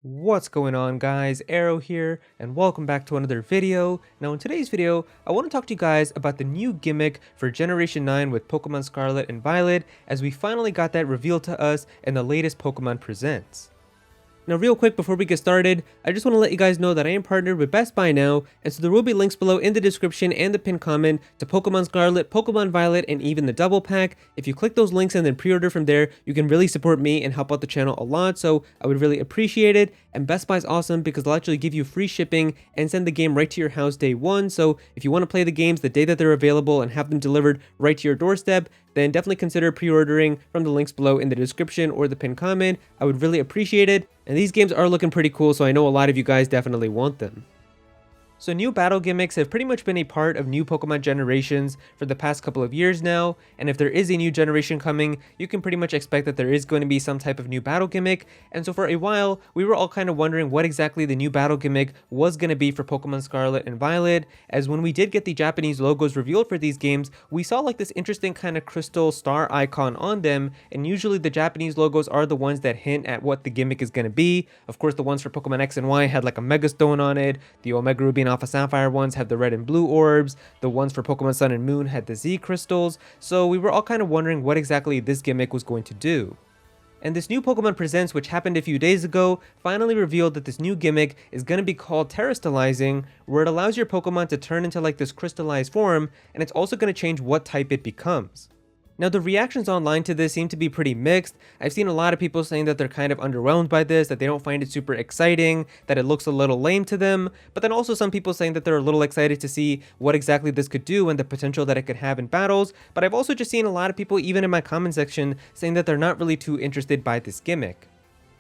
What's going on, guys? Aero here, and welcome back to another video. Now in today's video, I want to talk to you guys about the new gimmick for Generation 9 with Pokemon Scarlet and Violet, as we finally got that revealed to us in the latest Pokemon Presents. Now real quick before we get started, I just want to let you guys know that I am partnered with Best Buy now, and so there will be links below in the description and the pinned comment to Pokemon Scarlet, Pokemon Violet, and even the double pack. If you click those links and then pre-order from there, you can really support me and help out the channel a lot, so I would really appreciate it. And Best Buy is awesome because they'll actually give you free shipping and send the game right to your house day one, so if you want to play the games the day that they're available and have them delivered right to your doorstep, then definitely consider pre-ordering from the links below in the description or the pinned comment. I would really appreciate it. And these games are looking pretty cool, so I know a lot of you guys definitely want them. So new battle gimmicks have pretty much been a part of new Pokemon generations for the past couple of years now, and if there is a new generation coming, you can pretty much expect that there is going to be some type of new battle gimmick. And so for a while, we were all kind of wondering what exactly the new battle gimmick was going to be for Pokemon Scarlet and Violet, as when we did get the Japanese logos revealed for these games, we saw like this interesting kind of crystal star icon on them, and usually the Japanese logos are the ones that hint at what the gimmick is going to be. Of course, the ones for Pokemon X and Y had like a Mega Stone on it, the Omega Ruby and Alpha Sapphire ones have the red and blue orbs, the ones for Pokemon Sun and Moon had the Z crystals, so we were all kind of wondering what exactly this gimmick was going to do. And this new Pokemon Presents, which happened a few days ago, finally revealed that this new gimmick is going to be called Terastallizing, where it allows your Pokemon to turn into like this crystallized form, and it's also going to change what type it becomes. Now the reactions online to this seem to be pretty mixed. I've seen a lot of people saying that they're kind of underwhelmed by this, that they don't find it super exciting, that it looks a little lame to them, but then also some people saying that they're a little excited to see what exactly this could do and the potential that it could have in battles. But I've also just seen a lot of people, even in my comment section, saying that they're not really too interested by this gimmick.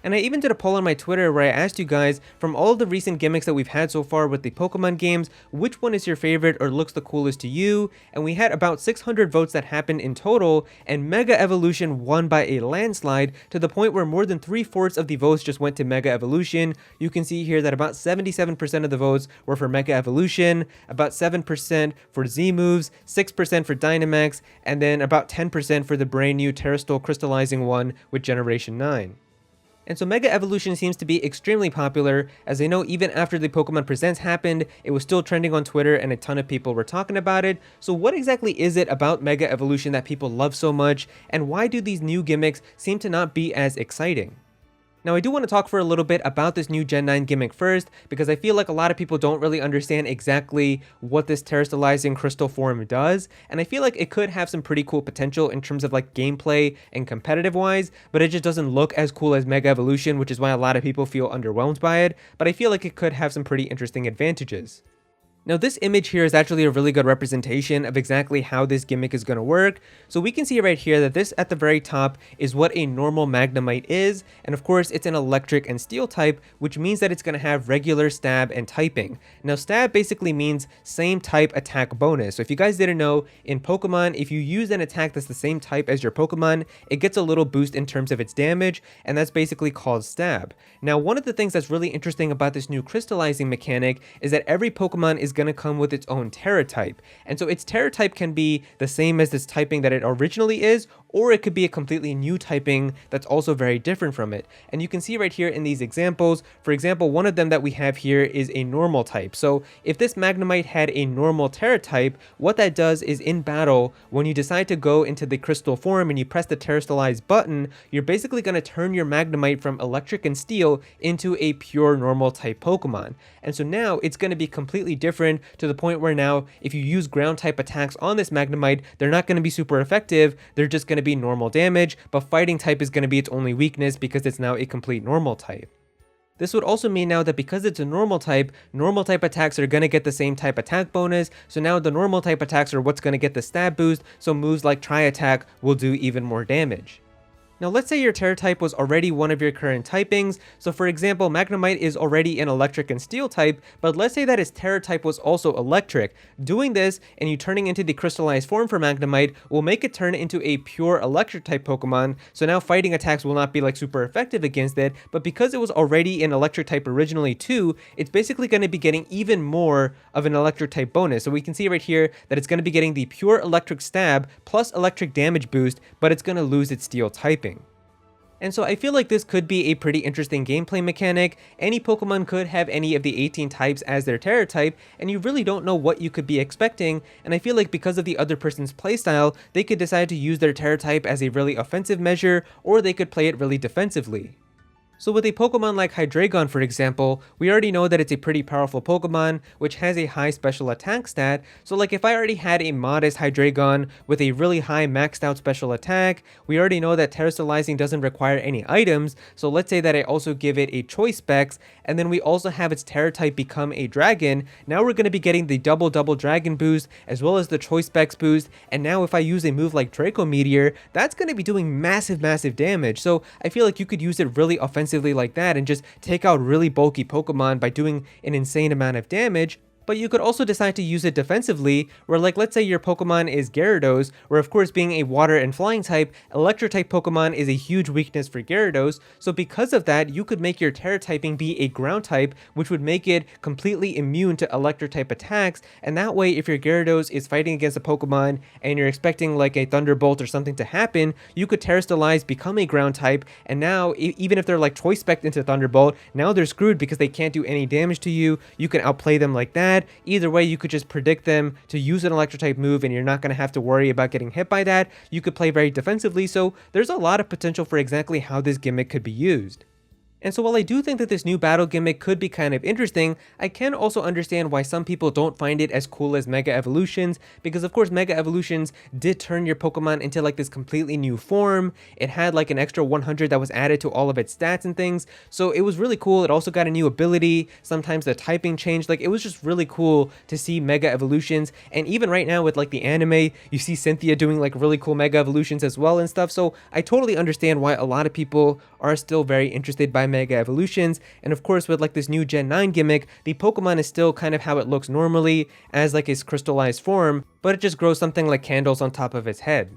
And I even did a poll on my Twitter where I asked you guys, from all of the recent gimmicks that we've had so far with the Pokemon games, which one is your favorite or looks the coolest to you? And we had about 600 votes that happened in total, and Mega Evolution won by a landslide, to the point where more than 3/4 of the votes just went to Mega Evolution. You can see here that about 77% of the votes were for Mega Evolution, about 7% for Z moves, 6% for Dynamax, and then about 10% for the brand new Terastal crystallizing one with Generation 9. And so Mega Evolution seems to be extremely popular, as I know even after the Pokemon Presents happened, it was still trending on Twitter and a ton of people were talking about it. So what exactly is it about Mega Evolution that people love so much, and why do these new gimmicks seem to not be as exciting? Now I do want to talk for a little bit about this new Gen 9 gimmick first, because I feel like a lot of people don't really understand exactly what this Terastallizing crystal form does, and I feel like it could have some pretty cool potential in terms of like gameplay and competitive wise, but it just doesn't look as cool as Mega Evolution, which is why a lot of people feel underwhelmed by it, but I feel like it could have some pretty interesting advantages. Now this image here is actually a really good representation of exactly how this gimmick is going to work. So we can see right here that this at the very top is what a normal Magnemite is, and of course it's an electric and steel type, which means that it's going to have regular stab and typing. Now stab basically means same type attack bonus. So if you guys didn't know, in Pokemon, if you use an attack that's the same type as your Pokemon, it gets a little boost in terms of its damage, and that's basically called stab. Now one of the things that's really interesting about this new crystallizing mechanic is that every Pokemon is going to come with its own Terra type, and so its Terra type can be the same as this typing that it originally is, or it could be a completely new typing that's also very different from it. And you can see right here in these examples, for example, one of them that we have here is a normal type. So if this Magnemite had a normal Terra type, what that does is in battle, when you decide to go into the crystal form and you press the Terastallize button, you're basically going to turn your Magnemite from electric and steel into a pure normal type Pokemon. And so now it's going to be completely different, to the point where now if you use ground type attacks on this Magnemite, they're not going to be super effective, they're just going to be normal damage, but fighting type is going to be its only weakness because it's now a complete normal type. This would also mean now that because it's a normal type attacks are going to get the same type attack bonus, so now the normal type attacks are what's going to get the stab boost, so moves like Tri Attack will do even more damage. Now let's say your Terra type was already one of your current typings, so for example Magnemite is already an electric and steel type, but let's say that its Terra type was also electric. Doing this and you turning into the crystallized form for Magnemite will make it turn into a pure electric type Pokemon, so now fighting attacks will not be like super effective against it, but because it was already an electric type originally too, it's basically going to be getting even more of an electric type bonus. So we can see right here that it's going to be getting the pure electric stab plus electric damage boost, but it's going to lose its steel typing. And so I feel like this could be a pretty interesting gameplay mechanic. Any Pokemon could have any of the 18 types as their Terra type, and you really don't know what you could be expecting, and I feel like because of the other person's playstyle, they could decide to use their Terra type as a really offensive measure, or they could play it really defensively. So with a Pokemon like Hydreigon, for example, we already know that it's a pretty powerful Pokemon, which has a high special attack stat. So like if I already had a modest Hydreigon with a really high maxed out special attack, we already know that Terastallizing doesn't require any items. So let's say that I also give it a choice specs, and then we also have its Terra type become a dragon. Now we're going to be getting the double dragon boost, as well as the choice specs boost. And now if I use a move like Draco Meteor, that's going to be doing massive damage. So I feel like you could use it really offensively like that and just take out really bulky Pokemon by doing an insane amount of damage. But you could also decide to use it defensively, where like let's say your Pokemon is Gyarados, where of course being a water and flying type, electric type Pokemon is a huge weakness for Gyarados, so because of that you could make your Terra typing be a ground type, which would make it completely immune to electric type attacks, and that way if your Gyarados is fighting against a Pokemon and you're expecting like a Thunderbolt or something to happen, you could Terastallize, become a ground type, and now even if they're like choice spec into Thunderbolt, now they're screwed because they can't do any damage to you. You can outplay them like that. Either way, you could just predict them to use an electric type move and you're not going to have to worry about getting hit by that. You could play very defensively, so there's a lot of potential for exactly how this gimmick could be used. And so while I do think that this new battle gimmick could be kind of interesting, I can also understand why some people don't find it as cool as Mega Evolutions, because of course Mega Evolutions did turn your Pokemon into like this completely new form. It had like an extra 100 that was added to all of its stats and things, so it was really cool. It also got a new ability, sometimes the typing changed, like it was just really cool to see Mega Evolutions. And even right now with like the anime, you see Cynthia doing like really cool Mega Evolutions as well and stuff, so I totally understand why a lot of people are still very interested by Mega Evolutions. And of course with like this new Gen 9 gimmick, the Pokemon is still kind of how it looks normally as like its crystallized form, but it just grows something like candles on top of its head.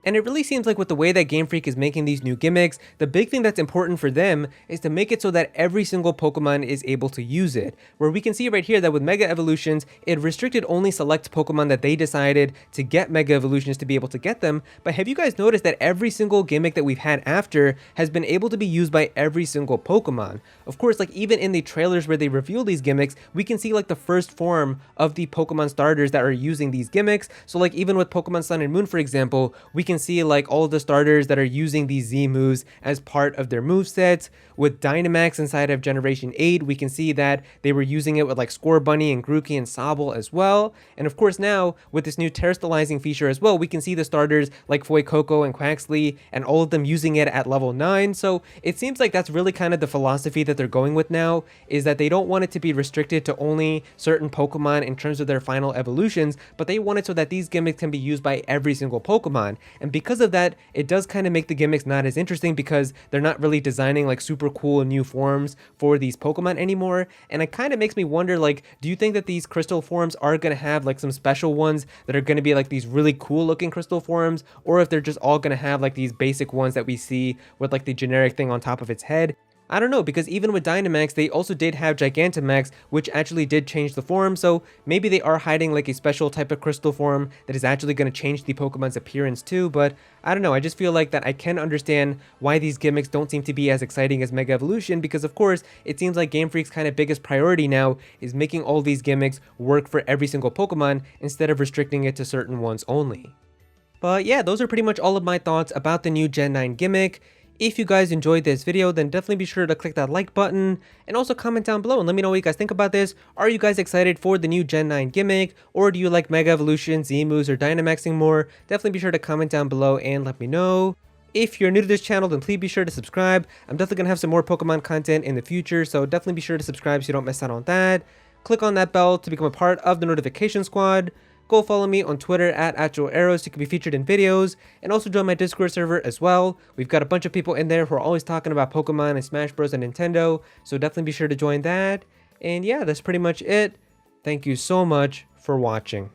And it really seems like with the way that Game Freak is making these new gimmicks, the big thing that's important for them is to make it so that every single Pokemon is able to use it. Where we can see right here that with Mega Evolutions, it restricted only select Pokemon that they decided to get Mega Evolutions to be able to get them. But have you guys noticed that every single gimmick that we've had after has been able to be used by every single Pokemon? Of course, like even in the trailers where they reveal these gimmicks, we can see like the first form of the Pokemon starters that are using these gimmicks. So like even with Pokemon Sun and Moon, for example, we can see like all of the starters that are using these Z moves as part of their movesets. With Dynamax inside of Generation 8, we can see that they were using it with like Scorbunny and Grookey and Sobble as well. And of course now, with this new Terastallizing feature as well, we can see the starters like Fuecoco and Quaxly and all of them using it at level 9. So it seems like that's really kind of the philosophy that they're going with now, is that they don't want it to be restricted to only certain Pokemon in terms of their final evolutions, but they want it so that these gimmicks can be used by every single Pokemon. And because of that, it does kind of make the gimmicks not as interesting because they're not really designing like super cool new forms for these Pokemon anymore. And it kind of makes me wonder, like, do you think that these crystal forms are going to have like some special ones that are going to be like these really cool looking crystal forms, or if they're just all going to have like these basic ones that we see with like the generic thing on top of its head? I don't know, because even with Dynamax, they also did have Gigantamax, which actually did change the form, so maybe they are hiding like a special type of crystal form that is actually going to change the Pokemon's appearance too, but I don't know, I just feel like that I can understand why these gimmicks don't seem to be as exciting as Mega Evolution, because of course, it seems like Game Freak's kind of biggest priority now is making all these gimmicks work for every single Pokemon instead of restricting it to certain ones only. But yeah, those are pretty much all of my thoughts about the new Gen 9 gimmick. If you guys enjoyed this video, then definitely be sure to click that like button and also comment down below and let me know what you guys think about this. Are you guys excited for the new Gen 9 gimmick, or do you like Mega Evolution, Z moves, or Dynamaxing more? Definitely be sure to comment down below and let me know. If you're new to this channel, then please be sure to subscribe. I'm definitely going to have some more Pokemon content in the future, so definitely be sure to subscribe so you don't miss out on that. Click on that bell to become a part of the notification squad. Go follow me on Twitter at Aero so you can be featured in videos, and also join my Discord server as well. We've got a bunch of people in there who are always talking about Pokemon and Smash Bros and Nintendo, so definitely be sure to join that. And yeah, that's pretty much it. Thank you so much for watching.